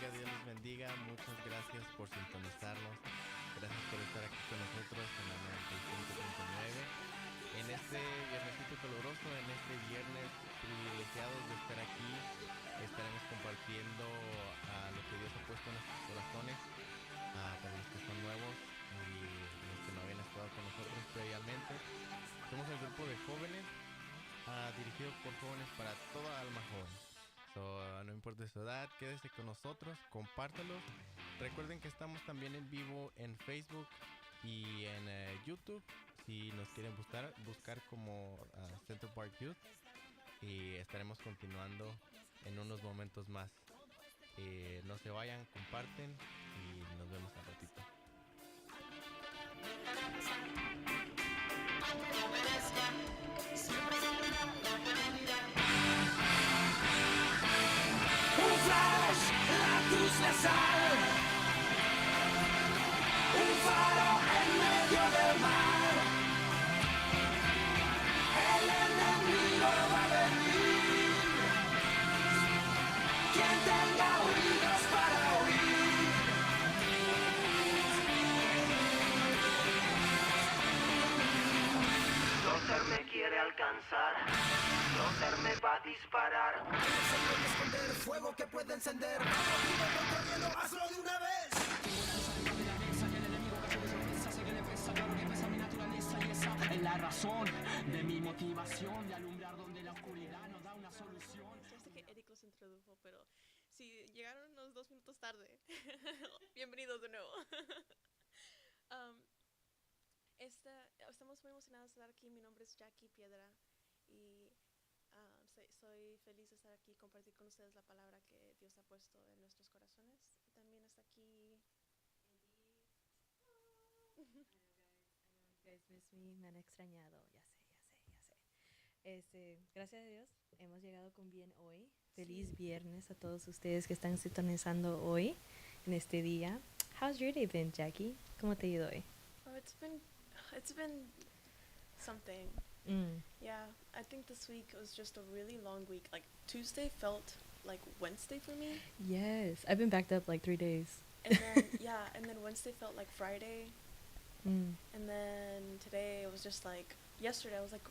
Dios les bendiga. Muchas gracias por sintonizarnos. Gracias por estar aquí con nosotros en la 95.9. En este viernesito caluroso, en este viernes privilegiados de estar aquí, estaremos compartiendo lo que Dios ha puesto en nuestros corazones para los que son nuevos y los que no habían estado con nosotros previamente. Somos el grupo de jóvenes dirigidos por jóvenes para toda alma joven. No importa su edad, quédese con nosotros, compártalos. Recuerden que estamos también en vivo en Facebook y en YouTube. Si nos quieren buscar como Center Park Youth. Y estaremos continuando en unos momentos más. No se vayan, comparten y nos vemos al ratito. Un flash, la cruz nasal, un faro en medio del mar. El enemigo va a venir. Quien tenga oídos para oír. Lothar me quiere alcanzar. Lothar me va a disparar. Se puede esconder fuego que puede encender. Hazlo de una vez. Es la razón de mi motivación de alumbrar donde la oscuridad no da una solución. Ya sé que Eric los introdujo, pero si llegaron unos 2 minutos tarde, bienvenidos de nuevo. Estamos muy emocionados de estar aquí. Mi nombre es Jackie Piedra y soy feliz de estar aquí y compartir con ustedes la palabra que Dios ha puesto en nuestros corazones. Y también está aquí You guys miss me, me han extrañado, ya sé. Gracias a Dios, hemos llegado con bien hoy. Feliz viernes a todos ustedes que están sintonizando hoy, en este día. How's your day been, Jackie? ¿Cómo te ha ido hoy? Oh, it's been something. Yeah, I think this week was just a really long week. Like Tuesday felt like Wednesday for me. Yes, I've been backed up like 3 days. And then and then Wednesday felt like Friday. And then today it was just like yesterday I was like,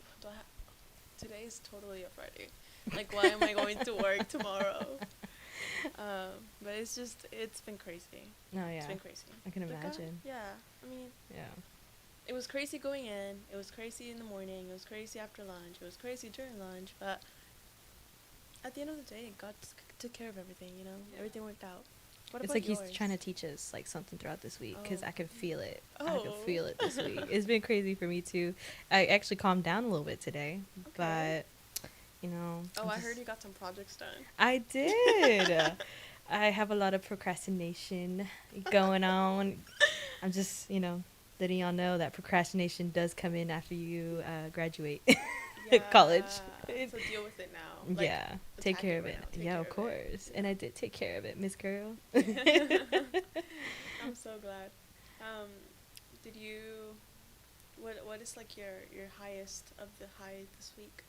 today is totally a Friday. Like, why am I going to work tomorrow? But it's been crazy. Oh yeah, It's been crazy. I can But God, imagine. I mean, Yeah. it was crazy going in. It was crazy in the morning. It was crazy after lunch. It was crazy during lunch. But at the end of the day, God took care of everything. You know, everything worked out. What It's about like yours? he's trying to teach us like something throughout this week because Oh. I can feel it. I Oh. can feel it this week. It's been crazy for me too. I actually calmed down a little bit today, Okay. but you know. Oh, I'm I heard just- you got some projects done. I did. I have a lot of procrastination going on. I'm just, letting y'all know that procrastination does come in after you graduate college. So deal with it now. Like, Yeah, take attack care it of right it. now. Take Yeah, care of of it. course. And I did take care of it, Miss Girl. Oh, I'm so glad. Um, did you? What is like your highest of the high this week?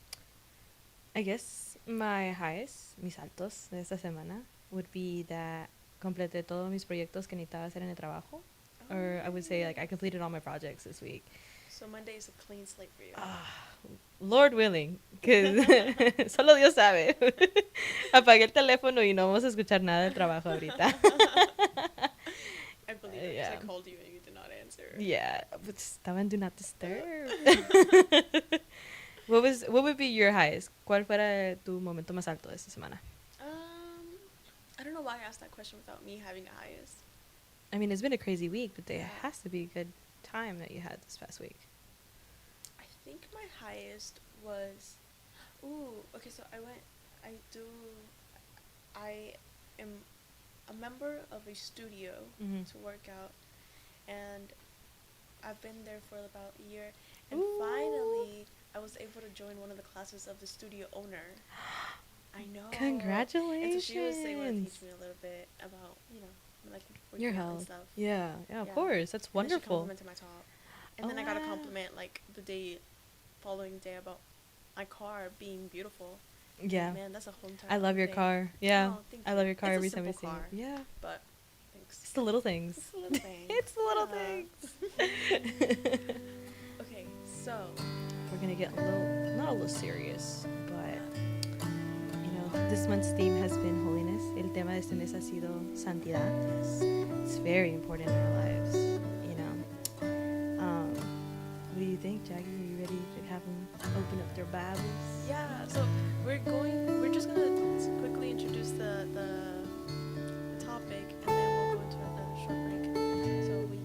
I guess my highest, mis altos de esta semana, would be that completé todos mis proyectos que necesitaba hacer en el trabajo. Or I would say like I completed all my projects this week. So Monday is a clean slate for you. Lord willing, because solo Dios sabe. Apagué el teléfono y no vamos a escuchar nada del trabajo ahorita. I believe it, 'cause yeah. I called you and you did not answer. Yeah, but estaba en Do Not Disturb. What would be your highest? ¿Cuál fuera tu momento más alto de esta semana? I don't know why I asked that question without me having a highest. I mean, it's been a crazy week, but there Yeah. has to be a good time that you had this past week. I think my highest was, okay, so I am a member of a studio Mhm. to work out, and I've been there for about a year, and Ooh. finally I was able to join one of the classes of the studio owner. I know. Congratulations. And so she was able to teach me a little bit about, like Your working out and health. stuff. Yeah, of Yeah. course. That's And then she wonderful. complimented my top. And Oh, then I got a wow. compliment like the following day about my car being beautiful. Yeah. Man, that's a whole entire I love other your thing. car. Yeah. Oh, thank I you. love your car It's a every time I simple see car. it. Yeah. But thanks. It's the little things. It's the little things. It's the little Yeah. things. Okay, so We're gonna get not a little serious, but this month's theme has been holiness. El tema de este mes ha sido santidad. It's very important in our lives, What do you think, Jackie? Are you ready to have them open up their Bibles? yeah, so we're just gonna quickly introduce the topic, and then we'll go into a short break, so we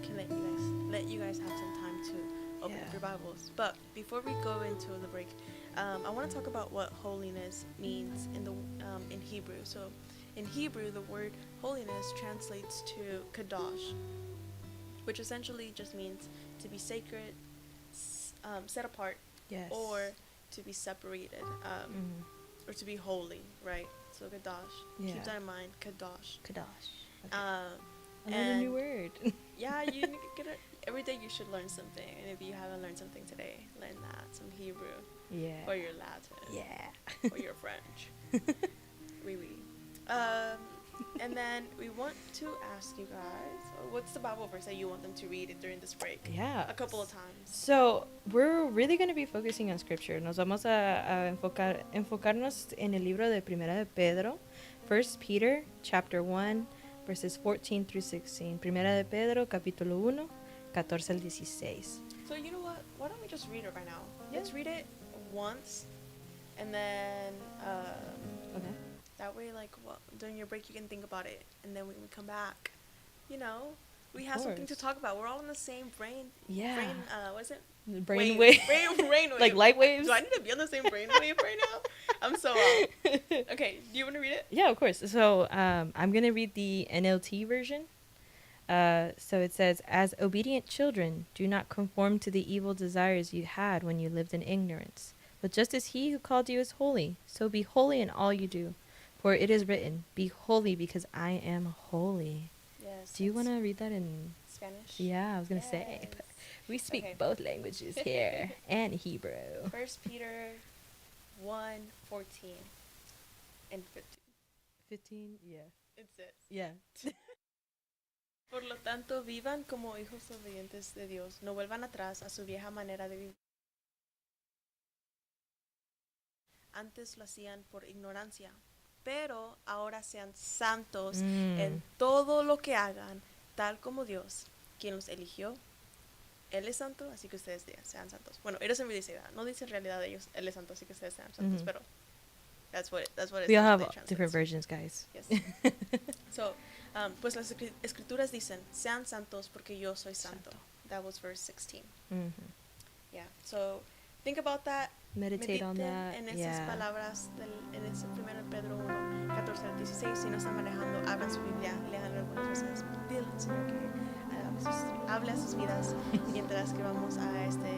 can let you guys have some time to open up Yeah. your Bibles. But before we go into the break, I want to talk about what holiness means in Hebrew. So in Hebrew, the word holiness translates to kadosh, which essentially just means to be sacred, set apart, Yes. or to be separated, Mhm. or to be holy, right? So kadosh. Yeah. Keep that in mind, kadosh. Kadosh. Okay. Um, I learned a new and- word. yeah, you need to get it. Every day you should learn something, and if you haven't learned something today, learn that, some Hebrew, Yeah. or your Latin, Yeah. or your French. Oui, oui. And then we want to ask you guys, what's the Bible verse that you want them to read during this break? Yeah. A couple of times. So, we're really going to be focusing on scripture. Nos vamos a enfocarnos en el libro de Primera de Pedro, 1 Peter, chapter 1, verses 14 through 16. Primera de Pedro, capítulo 1, 14 al 16. So you know what? Why don't we just read it right now? Yeah. Let's read it once, and then Okay. that way, like, during your break, you can think about it, and then when we come back, we have something to course. talk about. We're all in the same brain. Yeah. What is it? Brain wave. Brain Like light waves? Do I need to be on the same brain wave right now? I'm so out. Okay, do you want to read it? Yeah, of course. So I'm going to read the NLT version. So it says, as obedient children, do not conform to the evil desires you had when you lived in ignorance. But just as he who called you is holy, so be holy in all you do. For it is written, be holy because I am holy. Yes. Do you want to read that in... Spanish? Yeah, I was going to say. Yes. But we speak Okay. both languages here and Hebrew. 1 Peter 1:14 and 15. 15, yeah. It's it. Yeah. Por lo tanto, vivan como hijos obedientes de Dios. No vuelvan atrás a su vieja manera de vivir. Antes lo hacían por ignorancia, pero ahora sean santos en todo lo que hagan, tal como Dios, quien los eligió. Él es santo, así que ustedes sean santos. Bueno, it doesn't really say that. No dice en realidad ellos, Él es santo, así que ustedes sean santos, Mhm. pero that's what it We all have essentially different translates. versions, guys. Yes. So, pues las escrituras dicen, sean santos porque yo soy santo. That was verse 16. Mhm. Yeah. So, think about that. Meditate on Mediten that. en esas Yeah. palabras en ese 1 Pedro 1, 14 al 16. Si no están manejando, abran su Biblia, léanlo algunas veces. Dile al Señor que hable a sus vidas mientras que vamos a este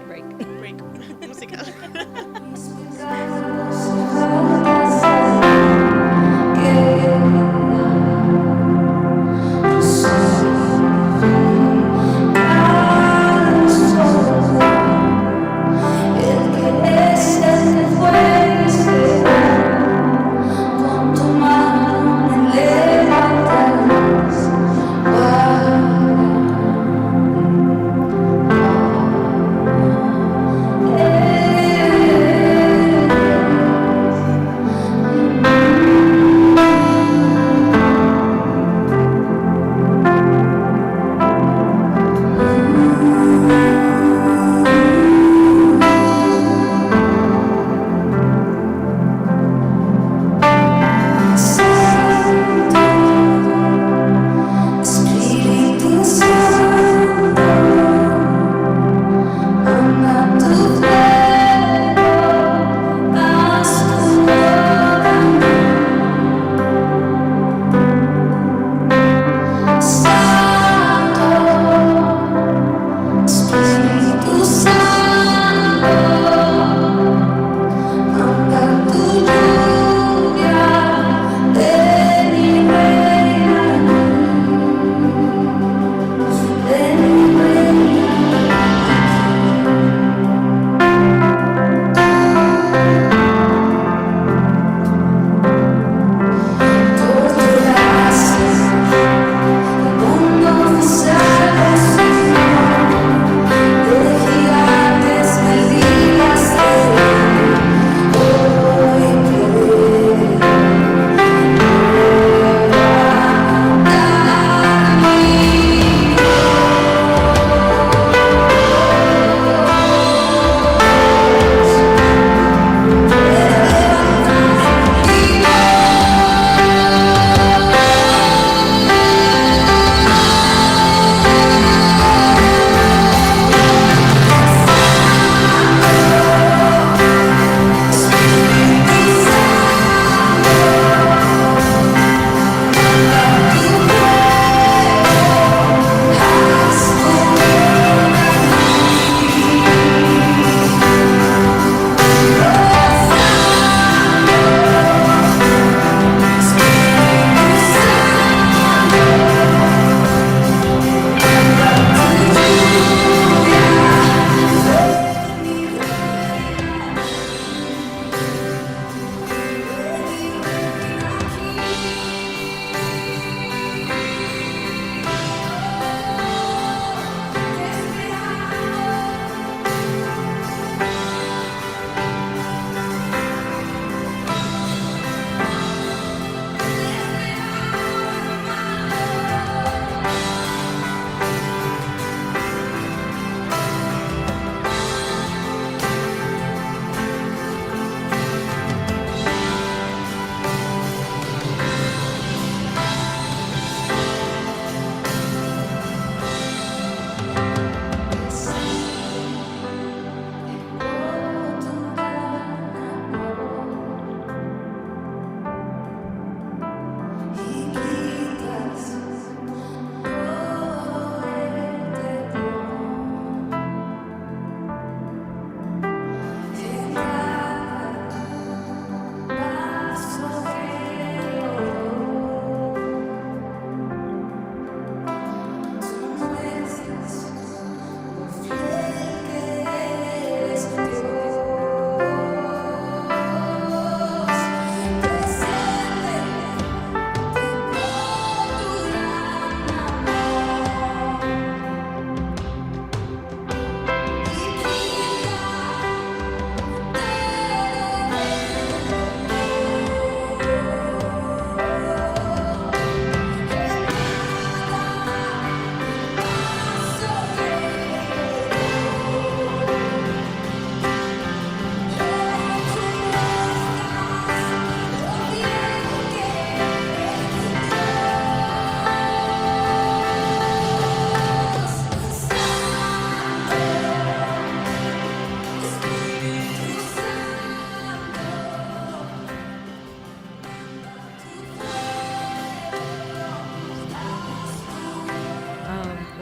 Break. break musical.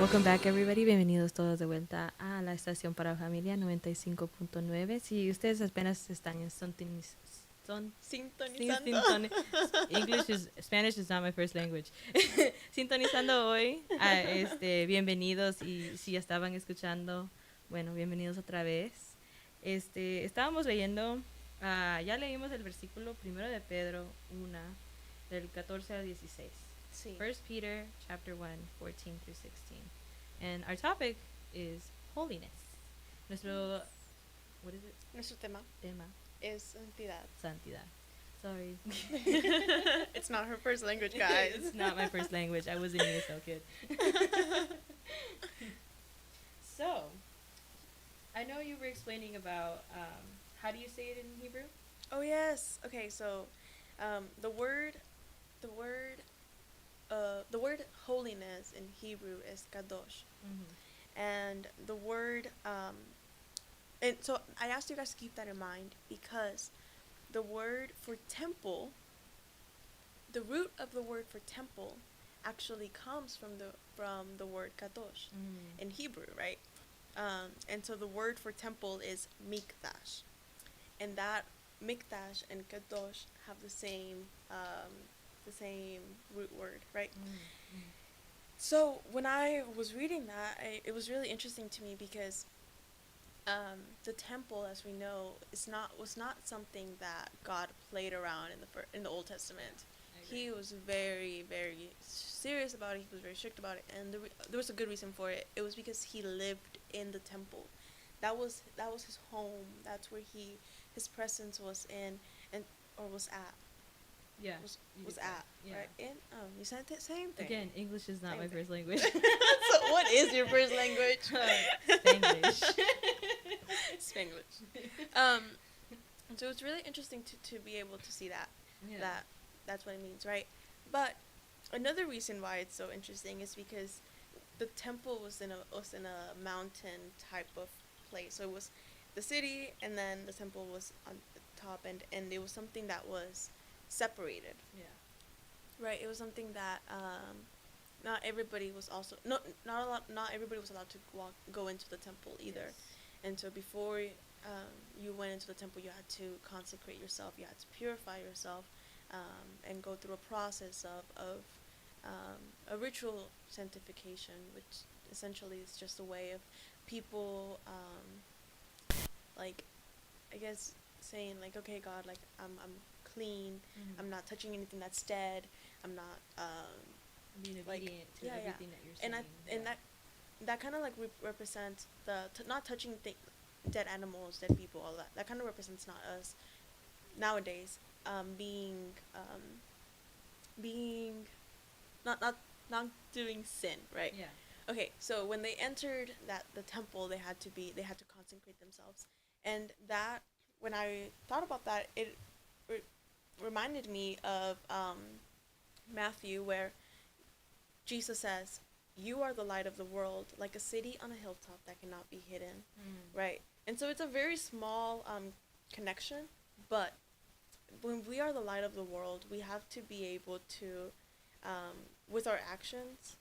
Welcome back, everybody. Bienvenidos todos de vuelta a la estación para familia 95.9. Si ustedes apenas están en Sintonizando. Spanish is not my first language. Sintonizando hoy, bienvenidos, y si ya estaban escuchando, bueno, bienvenidos otra vez. Estábamos leyendo, ya leímos el versículo primero de Pedro 1, del 14 al 16. Sí. 1 Peter chapter 1, 14 through 16. And our topic is holiness. Nuestro, what is it? Nuestro tema Tema, es santidad. santidad. Sorry. It's not her first language, guys. It's not my first language. I was an ESL kid. So, I know you were explaining about, how do you say it in Hebrew? Oh yes. Okay, so the word holiness in Hebrew is kadosh, and the word and so I asked you guys to keep that in mind because the word for temple, the root of the word for temple, actually comes from the word kadosh in Hebrew, right? And so the word for temple is mikdash, and that mikdash and kadosh have the same root word, right? So when I was reading that, it was really interesting to me because the temple, as we know, was not something that God played around in the Old Testament. He was very, very serious about it. He was very strict about it, and there was a good reason for it. It was because he lived in the temple. That was his home. That's where his presence was in, or was at. Yeah. Was at, yeah. right? In you said the same thing. Again, English is not Same my thing. first language. So what is your first language? Spanglish. Spanglish. So it's really interesting to be able to see that. Yeah. That's what it means, right? But another reason why it's so interesting is because the temple was in a mountain type of place. So it was the city, and then the temple was on the top, and it was something that was separated. Yeah. Right. It was something that not everybody was also not everybody was allowed to go into the temple either. Yes. And so before you went into the temple, you had to consecrate yourself. You had to purify yourself, and go through a process of a ritual sanctification, which essentially is just a way of people, like, I guess, saying like, okay, God, like I'm clean. I'm not touching anything that's dead. I'm not being like, obedient to everything that you're saying. and that kind of like represents not touching dead animals, dead people, all that. That kind of represents not us nowadays, being not doing sin, right? Yeah. Okay, so when they entered the temple, they had to consecrate themselves, and that when I thought about that, it reminded me of Matthew, where Jesus says, "You are the light of the world, like a city on a hilltop that cannot be hidden," right? And so it's a very small connection, but when we are the light of the world, we have to be able to, with our actions,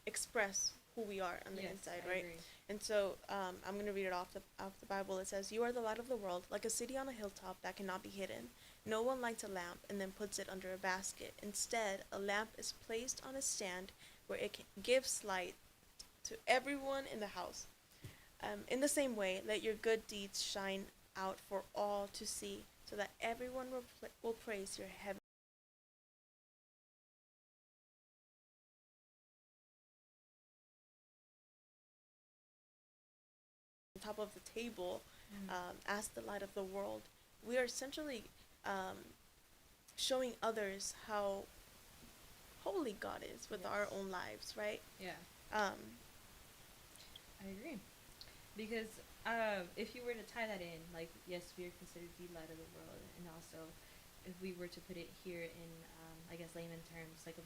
express who we are on the inside, right? Agree. And so I'm going to read it off the Bible. It says, "You are the light of the world, like a city on a hilltop that cannot be hidden. No one lights a lamp and then puts it under a basket. Instead, a lamp is placed on a stand where it gives light to everyone in the house. In the same way, let your good deeds shine out for all to see, so that everyone will praise your heaven." On top of the table, as the light of the world, we are essentially showing others how holy God is with our own lives, right? Yeah. Um, I agree. Because if you were to tie that in, like, yes, we are considered the light of the world, and also if we were to put it here in, I guess, layman terms, like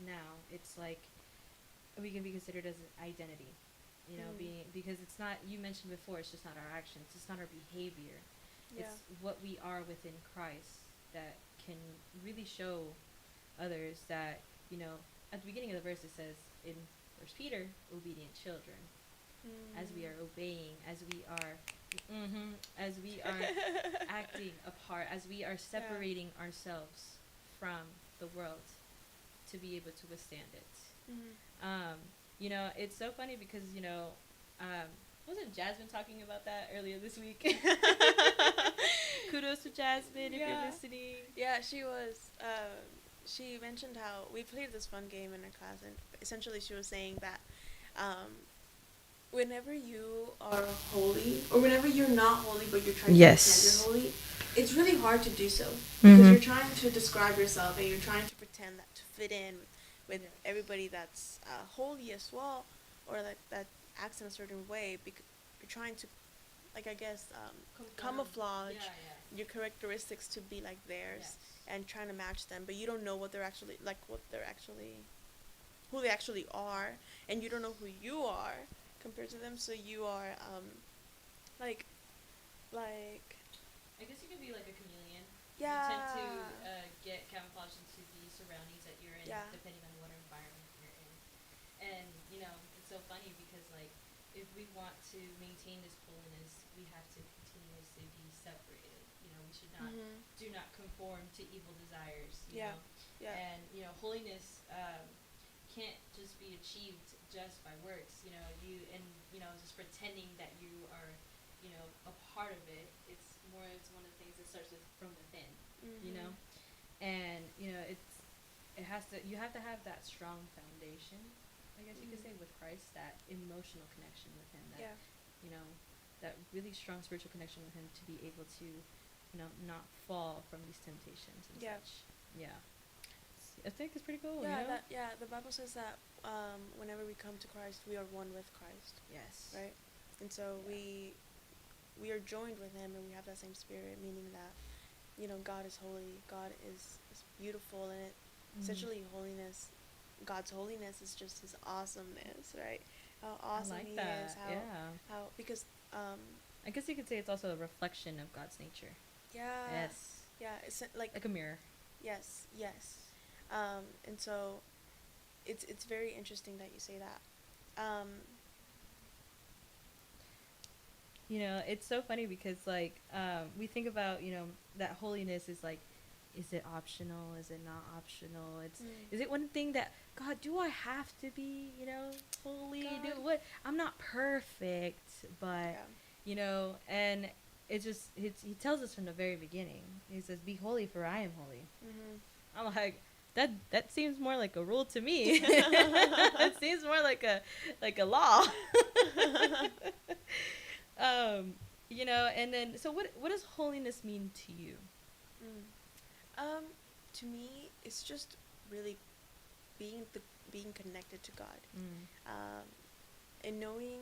now, it's like we can be considered as an identity, you know, because it's not, you mentioned before, it's just not our actions, it's not our behavior, it's what we are within Christ that can really show others that, you know, at the beginning of the verse it says, in First Peter, obedient children. As we are obeying, as we are acting apart, as we are separating ourselves from the world to be able to withstand it. You know, it's so funny because, you know, wasn't Jasmine talking about that earlier this week? Kudos to Jasmine if you're listening. Yeah, she was. She mentioned how we played this fun game in her class, and essentially she was saying that whenever you are holy, or whenever you're not holy but you're trying to pretend you're holy, it's really hard to do so. Because you're trying to describe yourself and you're trying to pretend that to fit in with everybody that's holy as well, or that acts in a certain way, because you're trying to, like, I guess, camouflage your characteristics to be like theirs, and trying to match them, but you don't know what they're actually, like, who they actually are, and you don't know who you are compared to them, so you are, like, I guess you can be like a chameleon. yeah. You tend to get camouflaged into the surroundings that you're in, depending on what environment you're in. And, you know, it's so funny because, like, if we want to maintain this holiness, we have to continuously be separated. You know, we should not, do not conform to evil desires, you know. And, you know, holiness can't just be achieved just by works, you know, just pretending that you are, you know, a part of it. It's one of the things that starts from within, you know. And, you know, you have to have that strong foundation, I guess you could say, with Christ, that emotional connection with him, that, you know, that really strong spiritual connection with him to be able to, you know, not fall from these temptations and such. Yeah. I think it's pretty cool, Yeah, you know? the Bible says that whenever we come to Christ, we are one with Christ. Yes. Right? And so we are joined with him, and we have that same spirit, meaning that, you know, God is holy, God is beautiful, and essentially God's holiness is just his awesomeness, right? How awesome he is, how because I guess you could say it's also a reflection of God's nature. Yes. Yeah, it's like a mirror. Yes. And so it's very interesting that you say that. You know, it's so funny because, like, we think about, you know, that holiness is like, is it optional? Is it not optional? Is it one thing that, God, do I have to be, you know, holy? I'm not perfect, but, you know, and it's just, he tells us from the very beginning. He says, be holy for I am holy. I'm like, that seems more like a rule to me. It seems more like a law. You know, and then, so what does holiness mean to you? To me, it's just really being connected to God, and knowing,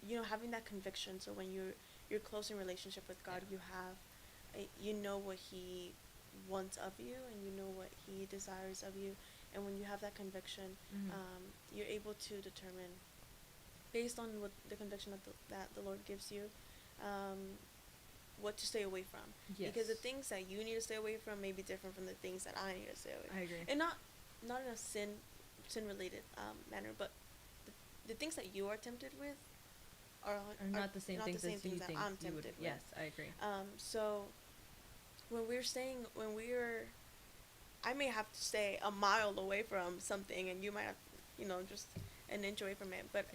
you know, having that conviction. So when you're close in relationship with God, you know what he wants of you, and you know what he desires of you, and when you have that conviction, you're able to determine, based on what the conviction that the Lord gives you, what to stay away from. Because the things that you need to stay away from may be different from the things that I need to stay away from. I agree. And not in a sin related manner, but the things that you are tempted with are not the same things that I'm tempted with. Yes, I agree. So I may have to stay a mile away from something, and you might have, you know, just an inch away from it. But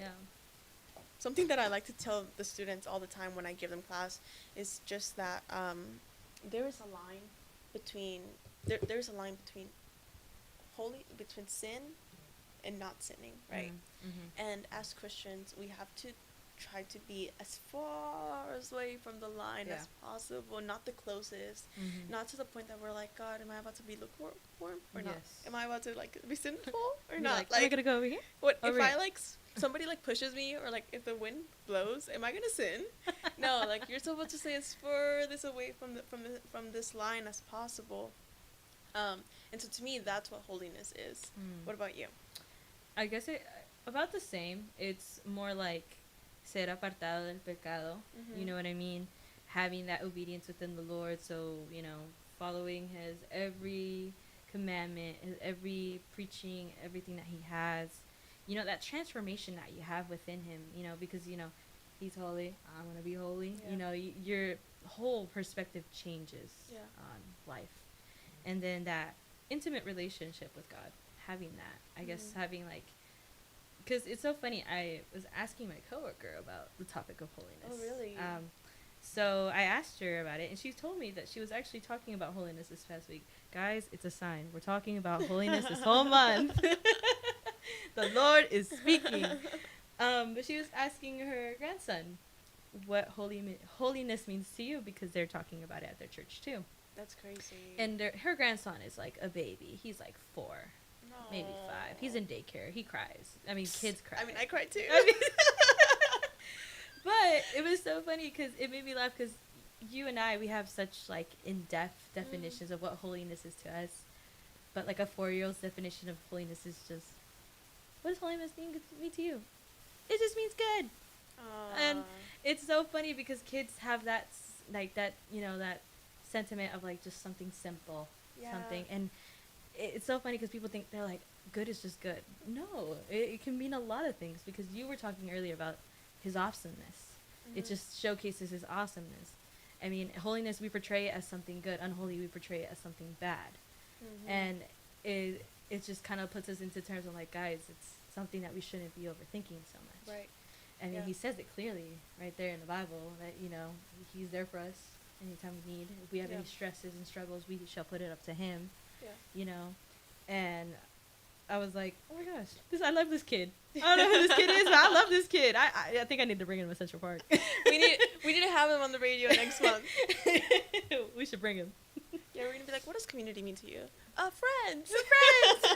something that I like to tell the students all the time when I give them class is just that there is a line between between sin and not sinning, right? And as Christians, we have to try to be as far away from the line as possible, not the closest, not to the point that we're like, God, am I about to be lukewarm or not? Am I about to, like, be sinful or not? Like, am I gonna go over here? What if I, like, somebody, like, pushes me, or, like, if the wind blows, am I gonna sin? No, like, you're supposed to stay as furthest away from this line as possible. And so to me, that's what holiness is. What about you? I guess about the same. It's more like ser apartado del pecado. You know what I mean? Having that obedience within the Lord. So, you know, following his every commandment, every preaching, everything that he has, that transformation that you have within him, because, he's holy, I'm going to be holy, your whole perspective changes on life. And then that intimate relationship with God, having that, I guess having like, because it's so funny, I was asking my coworker about the topic of holiness. Oh, really? So I asked her about it, and she told me that she was actually talking about holiness this past week. Guys, it's a sign. We're talking about holiness this whole month. The Lord is speaking. But she was asking her grandson what holiness means to you, because they're talking about it at their church too. That's crazy. And her grandson is like a baby. He's like 4, maybe 5. He's in daycare. He cries. I mean, kids cry. I mean, I cried too. But it was so funny because it made me laugh, because you and I, we have such like in-depth definitions of what holiness is to us. But like a 4-year-old's definition of holiness is just, what does holiness mean to you? It just means good. And it's so funny because kids have that that sentiment of like just something simple, something. And it's so funny because people think they're like, good is just good. No, it can mean a lot of things, because you were talking earlier about his awesomeness. It just showcases his awesomeness. I mean, holiness we portray it as something good. Unholy we portray it as something bad. And it just kind of puts us into terms of like, guys, it's something that we shouldn't be overthinking so much. Right. I mean, he says it clearly right there in the Bible that, he's there for us anytime we need. If we have any stresses and struggles, we shall put it up to him. And I was like, oh my gosh, I love this kid. I don't know who this kid is, but I love this kid. I think I need to bring him to Central Park. we need to have him on the radio next month. We should bring him. Yeah, we're gonna be like, what does community mean to you? Friends. Friends.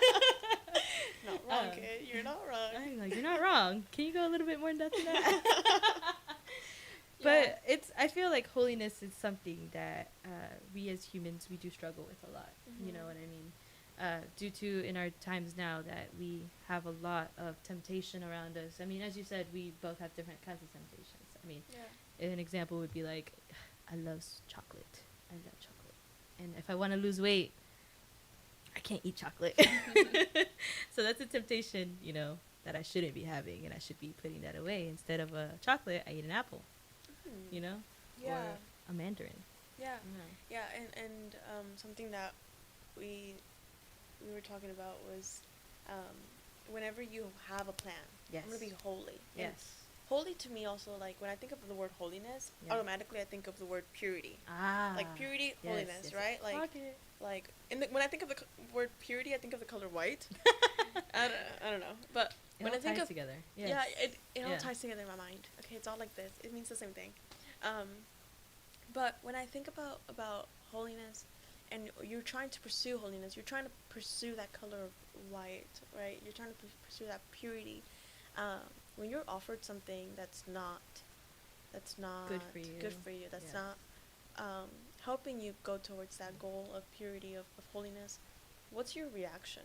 Not wrong, kid. You're not wrong. I'm like, you're not wrong. Can you go a little bit more in depth than that? But I feel like holiness is something that we as humans, we do struggle with a lot. You know what I mean? Due to in our times now that we have a lot of temptation around us. I mean, as you said, we both have different kinds of temptations. I mean, an example would be like, I love chocolate. I love chocolate. And if I want to lose weight, I can't eat chocolate. So that's a temptation, that I shouldn't be having, and I should be putting that away. Instead of a chocolate, I eat an apple, or a mandarin. Yeah. And something that we were talking about was whenever you have a plan, I'm going to be holy. Yes. And holy to me also, like, when I think of the word holiness, automatically I think of the word purity. Like purity, holiness, right? Like when I think of the word purity, I think of the color white. I don't know. But when I think of together. It all ties together in my mind. Okay, it's all like this. It means the same thing. But when I think about holiness, and you're trying to pursue holiness, you're trying to pursue that color of white, right? You're trying to pursue that purity. When you're offered something that's not good for you, that's not helping you go towards that goal of purity, of holiness, what's your reaction?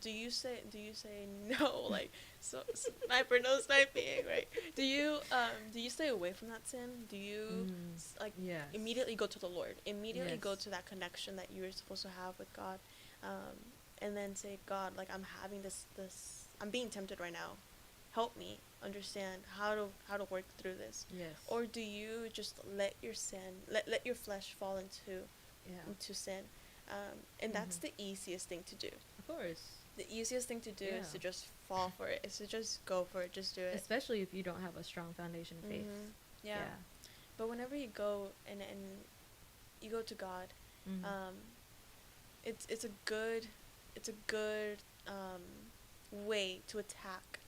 Do you say no, like, no sniping, right? Do you stay away from that sin? Do you immediately go to the Lord, go to that connection that you're supposed to have with God, and then say, God, like, I'm having this I'm being tempted right now, help me understand how to work through this? Or do you just let your flesh fall into sin? And that's the easiest thing to do. Of course. The easiest thing to do is to just fall for it. Is to just go for it. Just do it. Especially if you don't have a strong foundation of faith. Yeah. But whenever you go and you go to God, it's a good way to attack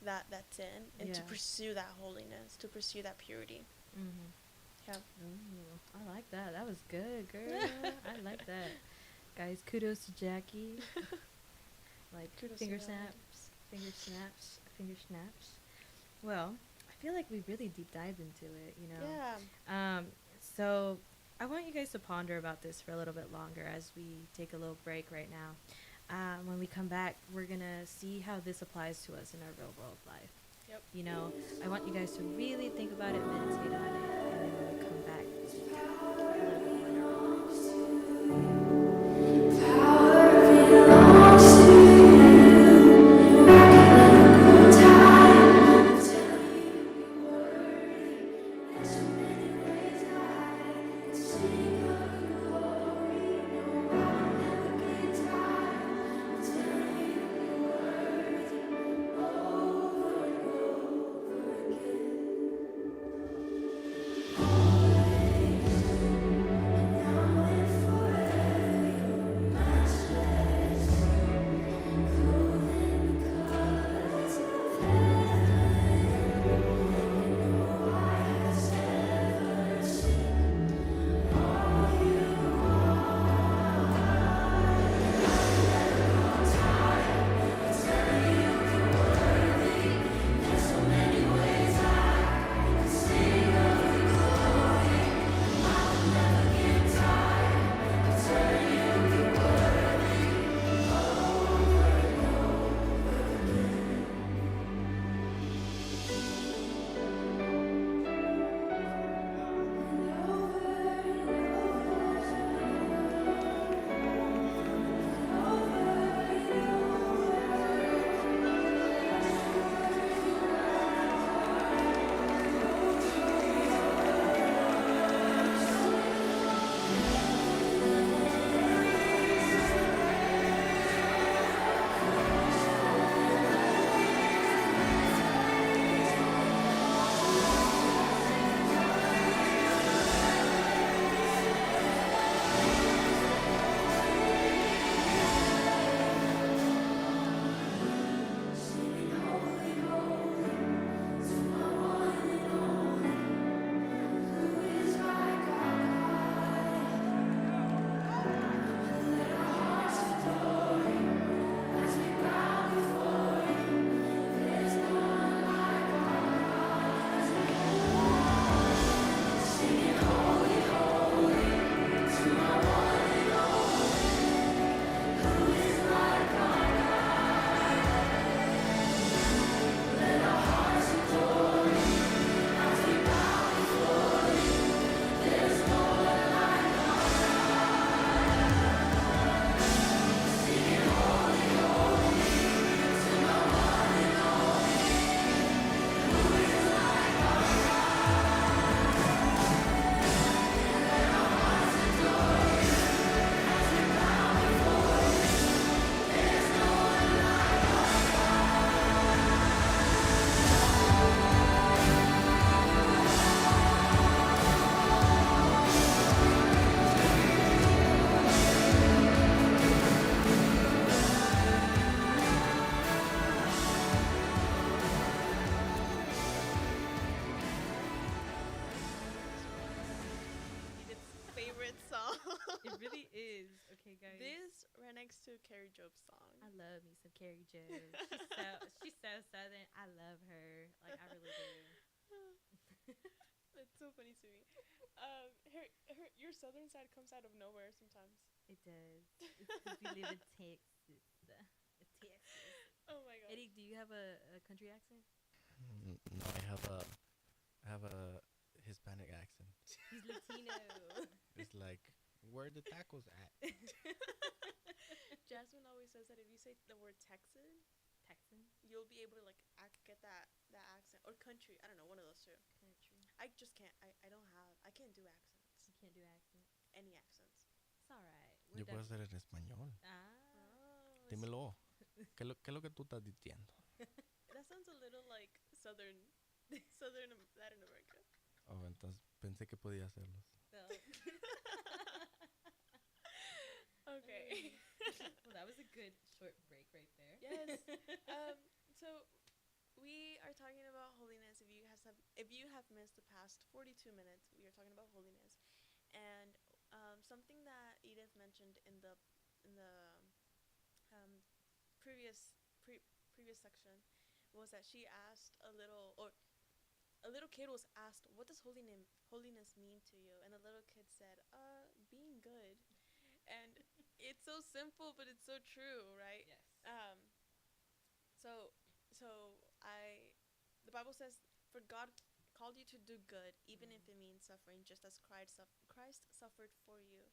that sin and to pursue that holiness, to pursue that purity. Yeah. Ooh, I like that. That was good, girl. I like that. Guys, kudos to Jackie. Like, kudos finger snaps. Well, I feel like we really deep dived into it, Yeah. So I want you guys to ponder about this for a little bit longer as we take a little break right now. When we come back, we're going to see how this applies to us in our real world life. Yep. I want you guys to really think about it, meditate on it, and then when we come back, a little bit more in our lives. It really is. Okay, guys. This right next to Carrie Job's song. I love me some Carrie Job. She's so southern. I love her. Like I really do. It's so funny to me. Your southern side comes out of nowhere sometimes. It does. It's because we live in Texas. Texas. Oh my god. Eddie, do you have a country accent? No, I have a Hispanic accent. He's Latino. It's like, where the tacos at? Jasmine always says that if you say the word Texan, you'll be able to like get that accent, or country. I don't know, one of those two. Country. I just can't. I can't do accents. You can't do accents. Any accents. It's all right. Yo puedo hacer en español. Oh, Dímelo. ¿Qué es lo que tú estás diciendo? that sounds a little like southern Latin America. Oh, entonces pensé que podía hacerlos. No. Okay. Well, that was a good short break right there. Yes. So we are talking about holiness. If you have missed the past 42 minutes, we are talking about holiness, and something that Edith mentioned in the previous section was that she asked a little kid was asked, "What does holiness mean to you?" And the little kid said, being good." And it's so simple, but it's so true, right? Yes. The Bible says, "For God called you to do good, even if it means suffering, just as Christ suffered for you.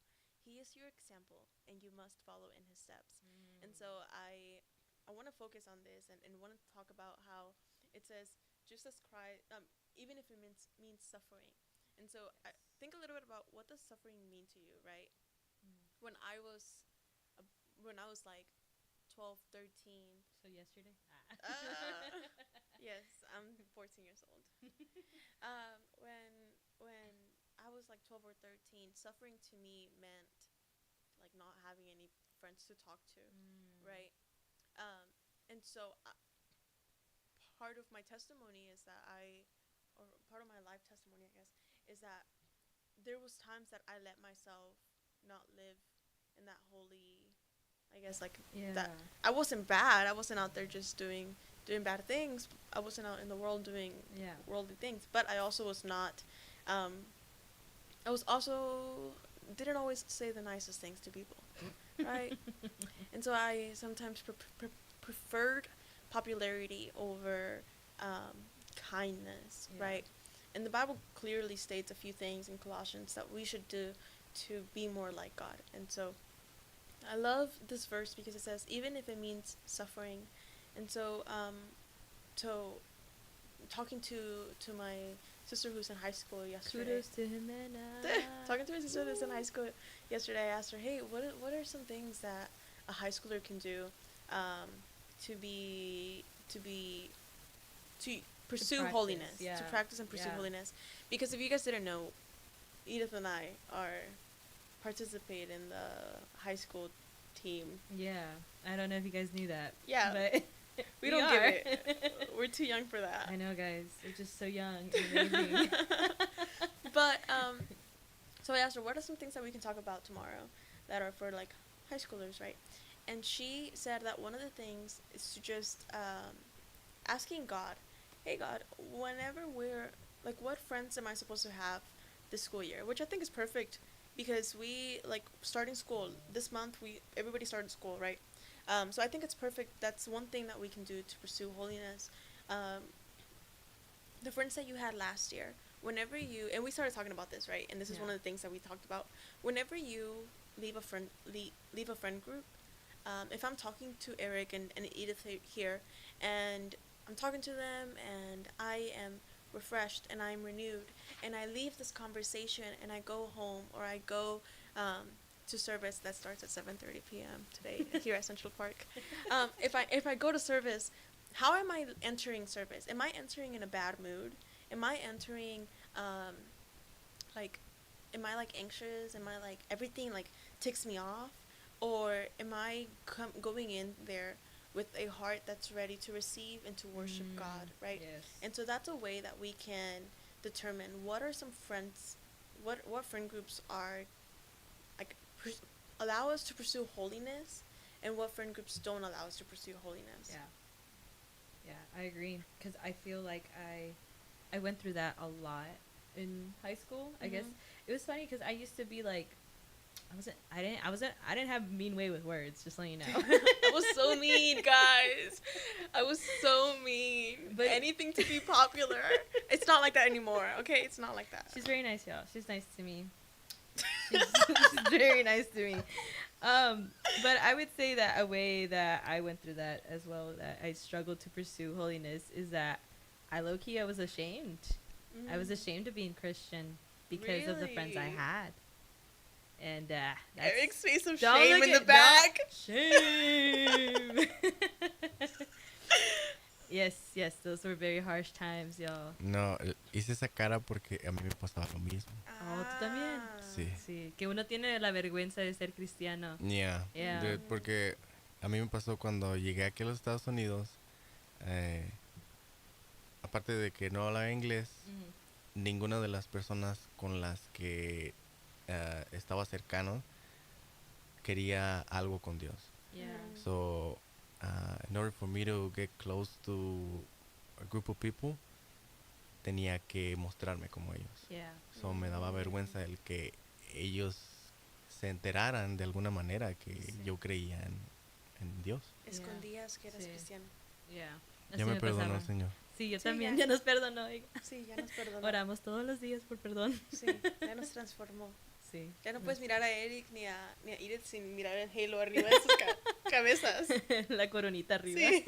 he is your example and you must follow in his steps. And so I want to focus on this and want to talk about how it says just as Christ, even if it means suffering. And so I think a little bit about what does suffering mean to you, right? When I was like 12, 13. So yesterday? Yes, I'm 14 years old. When I was like 12 or 13, suffering to me meant like not having any friends to talk to, right? And so part of my testimony is that or part of my life testimony, I guess, is that there was times that I let myself not live in that holy, I guess, like that. I wasn't bad. I wasn't out there just doing bad things. I wasn't out in the world doing worldly things. But I also was not. I was also didn't always say the nicest things to people, right? And so I sometimes preferred popularity over kindness, right? And the Bible clearly states a few things in Colossians that we should do to be more like God. And so I love this verse because it says, even if it means suffering. And so talking to my sister who's in high school yesterday. Kudos to Jimena. Talking to my sister who's in high school yesterday, I asked her, hey, what are some things that a high schooler can do to pursue holiness, to practice and pursue holiness? Because if you guys didn't know, Edith and I participate in the high school team. Yeah, I don't know if you guys knew that. Yeah, but we don't give it. We're too young for that. I know, guys. We're just so young and amazing. But so I asked her, what are some things that we can talk about tomorrow that are for like high schoolers, right? And she said that one of the things is to just asking God, hey God, whenever we're like, what friends am I supposed to have this school year? Which I think is perfect because we like starting school this month. Everybody started school, right? So I think it's perfect. That's one thing that we can do to pursue holiness. The friends that you had last year, whenever you, and we started talking about this, right? And this is one of the things that we talked about. Whenever you leave a friend group, if I'm talking to Eric and Edith here, and I'm talking to them, and I am refreshed and I'm renewed, and I leave this conversation and I go home or I go to service that starts at 7:30 p.m. today here at Central Park. If I go to service, how am I entering service? Am I entering in a bad mood? Am I entering am I anxious? Am I everything ticks me off? Or am I going in there with a heart that's ready to receive and to worship God, right? Yes. And so that's a way that we can determine what are some friends, what friend groups are allow us to pursue holiness, and what friend groups don't allow us to pursue holiness. Yeah, I agree, because I feel like I went through that a lot in high school. I guess it was funny because I used to be like, I didn't have a mean way with words, just letting you know. I was so mean, guys. I was so mean. But anything to be popular. It's not like that anymore, okay? It's not like that. She's very nice, y'all. She's nice to me. She's very nice to me. But I would say that a way that I went through that as well, that I struggled to pursue holiness, is that I was ashamed. I was ashamed of being Christian because of the friends I had. And that's Eric's face of shame in the back. Shame. Yes, those were very harsh times, y'all. No, hice esa cara porque a mí me pasaba lo mismo. Oh, ¿tú también? Sí, que uno tiene la vergüenza de ser cristiano. Yeah. Porque a mí me pasó cuando llegué aquí a los Estados Unidos, aparte de que no hablaba inglés, ninguna de las personas con las que estaba cercano quería algo con Dios. Yeah. So, in order for me to get close to a group of people, tenía que mostrarme como ellos. Yeah. So, me daba vergüenza el que ellos se enteraran de alguna manera que yo creía en Dios. Escondías que eras cristiano. Yeah. Ya me perdonó, Señor. Sí, yo también. Ya nos perdonó. Sí, ya nos perdonó. Oramos todos los días por perdón. Sí, ya nos transformó. Sí. Ya no puedes mirar a Eric ni a Edith sin mirar el halo arriba de sus cabezas. La coronita arriba. Sí.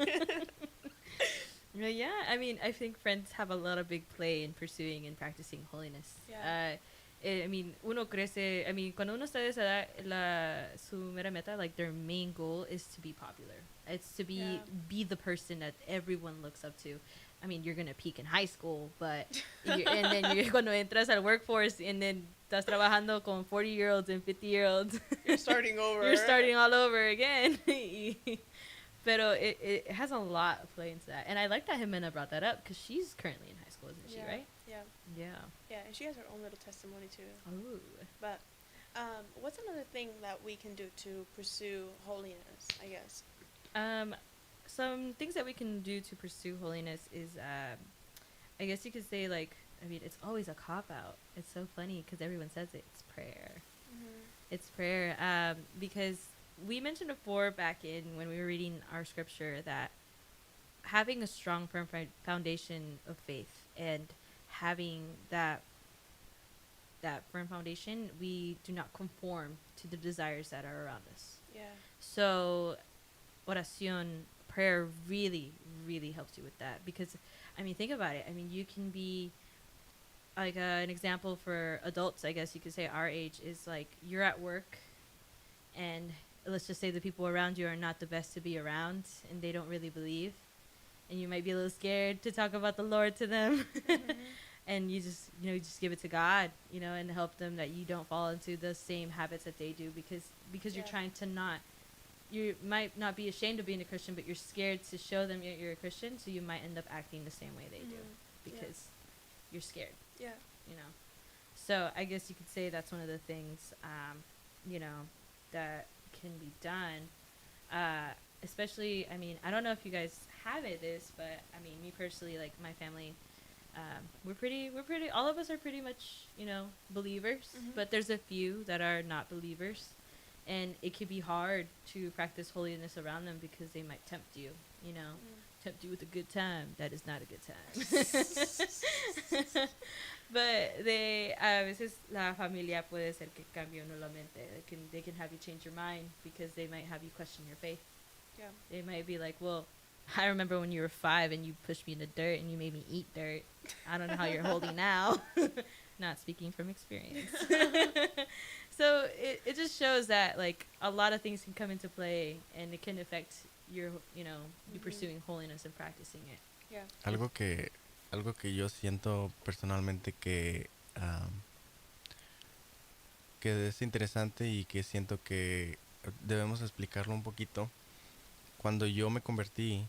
Yeah, I mean, I think friends have a lot of big play in pursuing and practicing holiness. Yeah. I mean, uno crece, I mean, cuando uno está de esa edad, su mera meta, like their main goal is to be popular. It's to be the person that everyone looks up to. I mean, you're gonna peak in high school, but and then you're cuando entras al workforce and then estás trabajando con 40-year-olds and 50-year-olds. You're starting over. You're starting all over again. Pero it has a lot of play into that. And I like that Jimena brought that up because she's currently in high school, isn't she, right? Yeah. Yeah. Yeah, and she has her own little testimony too. Ooh. But what's another thing that we can do to pursue holiness, I guess? Some things that we can do to pursue holiness is, I guess you could say, like, I mean, it's always a cop-out. It's so funny because everyone says it. It's prayer. Mm-hmm. It's prayer. Because we mentioned before back in when we were reading our scripture that having a strong, firm foundation of faith and having that firm foundation, we do not conform to the desires that are around us. Yeah. So, oración, prayer really, really helps you with that. Because, I mean, think about it. I mean, you can be, like, an example for adults, I guess you could say our age, is like you're at work and let's just say the people around you are not the best to be around and they don't really believe. And you might be a little scared to talk about the Lord to them. Mm-hmm. And you just give it to God, and help them that you don't fall into the same habits that they do because you're trying to you might not be ashamed of being a Christian, but you're scared to show them you're a Christian, so you might end up acting the same way they do because you're scared. Yeah. So I guess you could say that's one of the things, that can be done. Especially, I mean, I don't know if you guys have this, but I mean, me personally, like my family, we're pretty, all of us are pretty much, believers, Mm-hmm. but there's a few that are not believers. And it could be hard to practice holiness around them because they might tempt you, tempt you with a good time. That is not a good time. But a veces la familia puede ser que cambie uno la mente. They can have you change your mind because they might have you question your faith. Yeah. They might be like, well, I remember when you were 5 and you pushed me in the dirt and you made me eat dirt. I don't know how you're holding now. Not speaking from experience. So it just shows that, like, a lot of things can come into play and it can affect your, you pursuing holiness and practicing it. Yeah. Algo que yo siento personalmente que es interesante y que siento que debemos explicarlo un poquito. Cuando yo me convertí,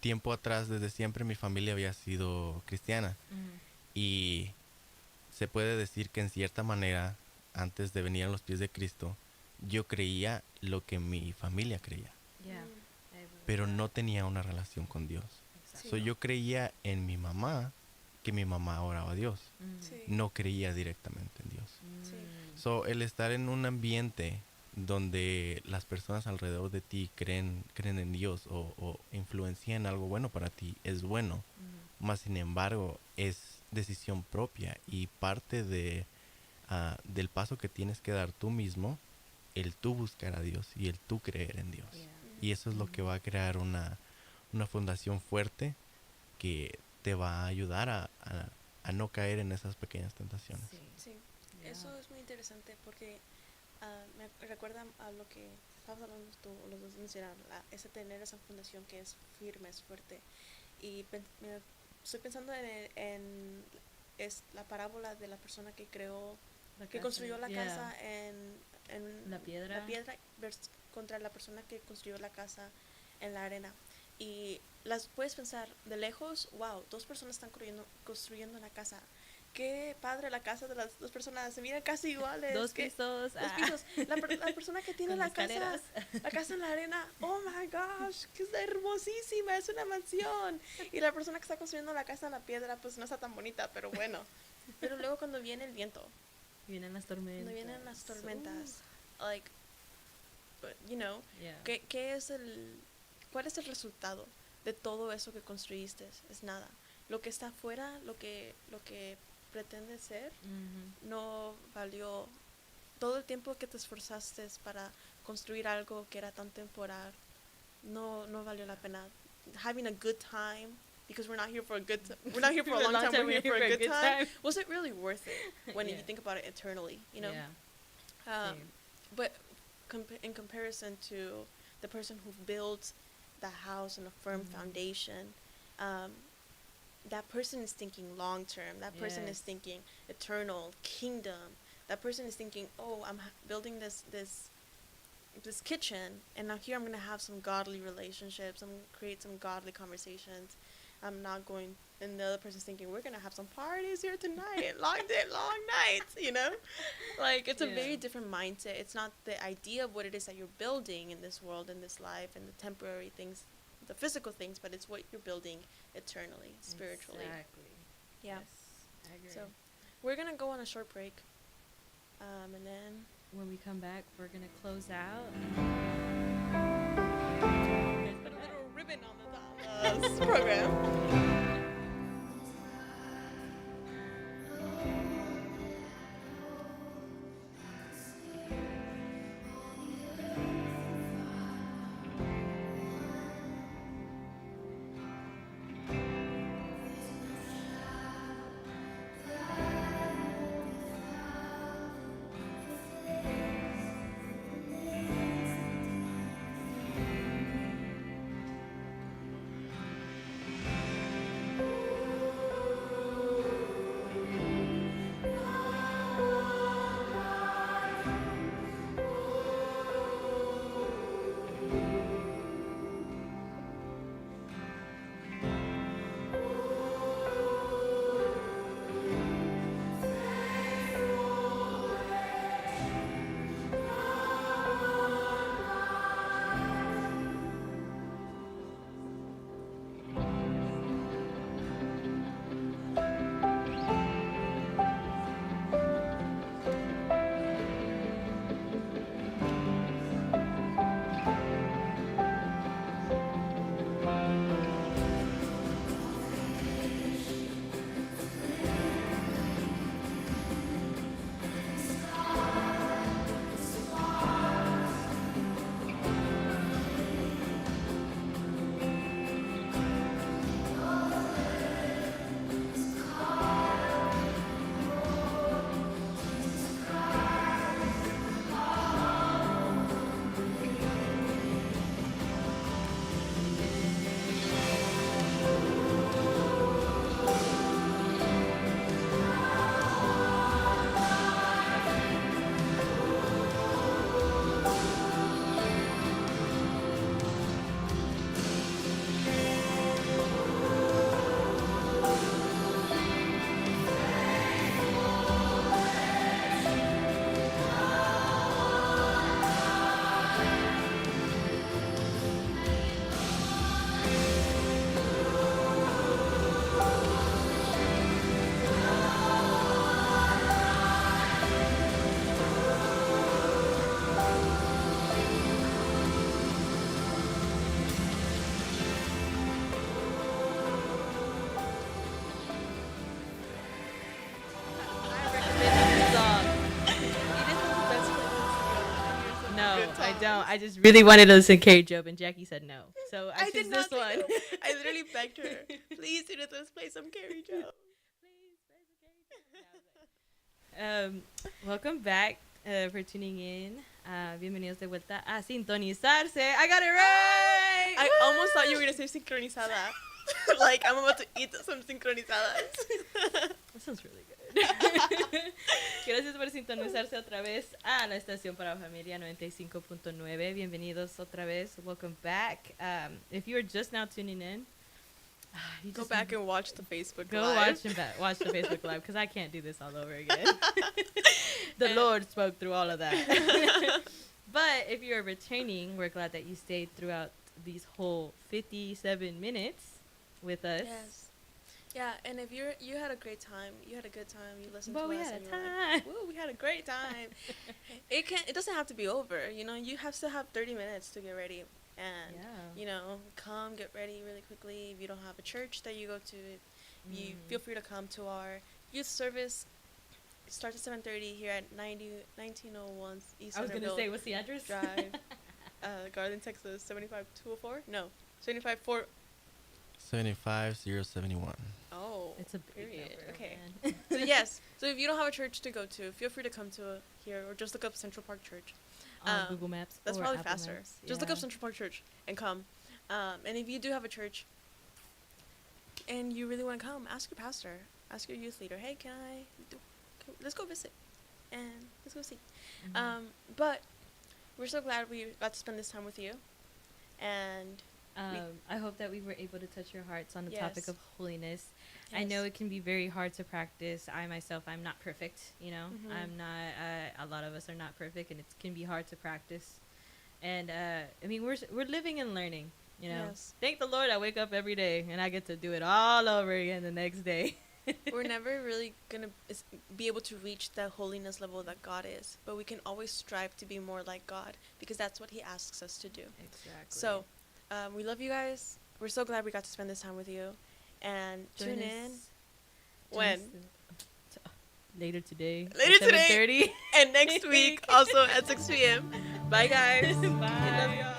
tiempo atrás, desde siempre mi familia había sido cristiana. Y se puede decir que en cierta manera, antes de venir a los pies de Cristo, yo creía lo que mi familia creía. Yeah. Pero no tenía una relación con Dios. Exactly. So, yo creía en mi mamá, que mi mamá oraba a Dios. Sí. No creía directamente en Dios. Sí. So, el estar en un ambiente donde las personas alrededor de ti creen en Dios o influencian algo bueno para ti es bueno. Más sin embargo, es decisión propia y parte del paso que tienes que dar tú mismo, el tú buscar a Dios y el tú creer en Dios. Yeah. Y eso es lo que va a crear una fundación fuerte que te va a ayudar a no caer en esas pequeñas tentaciones. Sí. Sí. Yeah. Eso es muy interesante porque me recuerda a lo que estabas hablando tú, los dos mencionaron, ese tener esa fundación que es firme, es fuerte. Y estoy pensando en es la parábola de la persona que creó, que construyó la casa en la piedra contra la persona que construyó la casa en la arena. Y las puedes pensar de lejos, wow, 2 personas están construyendo una casa. Qué padre la casa de las 2 personas, se miran casi iguales. 2 pisos. 2 pisos. La persona que tiene Con la casa en la arena, oh my gosh, que es hermosísima, es una mansión. Y la persona que está construyendo la casa en la piedra, pues no está tan bonita, pero bueno. Pero luego cuando viene el viento, Vienen las tormentas. like, but, Yeah. ¿cuál es el resultado de todo eso que construiste? Es nada. Lo que está afuera, lo que pretendes ser, Mhm. no valió todo el tiempo que te esforzaste para construir algo que era tan temporal. No valió la pena. Having a good time, because we're not here for a good we're not here for a long time, we're here for a good time. Was it really worth it when you Yeah. think about it eternally, you know? Yeah. Um, but in comparison to the person who built the house on a firm Mhm. foundation, um, that person is thinking long term. That person is Yes. thinking eternal kingdom. That person is thinking, oh, I'm building this kitchen, and now here I'm gonna have some godly relationships. I'm gonna create some godly conversations. I'm not going. And the other person's thinking, we're gonna have some parties here tonight, long day, long nights. You know, like it's a Yeah. very different mindset. It's not the idea of what it is that you're building in this world, in this life, and the temporary things, the physical things, but it's what you're building eternally, spiritually. Exactly. Yeah. Yes, I agree. So we're gonna go on a short break, and then when we come back, we're gonna close out. put a little ribbon on the top of the program. I recommend this song. Edith has the best playlist to go. No, Good I times. don't. I just really wanted to listen to Carrie Job, and Jackie said no. So I, I choose did this not say one. no. I literally begged her, please, Edith, let's play some Carrie Joe. Welcome back for tuning in. Bienvenidos de vuelta a Sintonizarse. I got it right! I almost thought you were gonna say sincronizada. Like I'm about to eat some sincronizadas. That sounds really good. Gracias por sintonizarse otra vez a la estación para familia 95.9. Bienvenidos otra vez. Welcome back. If you are just now tuning in, you Go just back and watch the Facebook go Live. watch the Facebook Live because I can't do this all over again. The Lord spoke through all of that. But if you're returning, we're glad that you stayed throughout these whole 57 minutes with us. Yes. Yeah, and if you had a great time, you had a good time, you listened But to we us, had and a you're time. like, "Woo, we had a great time." It doesn't have to be over. You know, you have to have 30 minutes to get ready, and Yeah. you know, get ready really quickly. If you don't have a church that you go to, you feel free to come to our youth service starts at 7:30 here at 1901 East I was gonna Centerville say, what's the address? Drive, Garland, Texas 75204. No, 754. 75071. Oh, It's a big period. number, Okay. man. So yes, so if you don't have a church to go to, feel free to come to here or just look up Central Park Church. On Google Maps. That's or probably Apple faster. Maps. Just look up Yeah. Central Park Church and come. And if you do have a church and you really want to come, ask your pastor, ask your youth leader, hey, let's go visit and let's go see. Mhm. But we're so glad we got to spend this time with you. And I hope that we were able to touch your hearts on the topic Yes. of holiness. I know yes. it can be very hard to practice. I myself, I'm not perfect, you know. Mhm. I'm not. A lot of us are not perfect, and it can be hard to practice. And I mean, we're living and learning, you know. Yes. Thank the Lord, I wake up every day and I get to do it all over again the next day. We're never really going to be able to reach the holiness level that God is, but we can always strive to be more like God because that's what he asks us to do. Exactly. So, we love you guys. We're so glad we got to spend this time with you. And Join tune us- in join when? us later today. at Later today. 7:30. and next week also at 6 p.m. Bye, guys. Bye. We love y'all.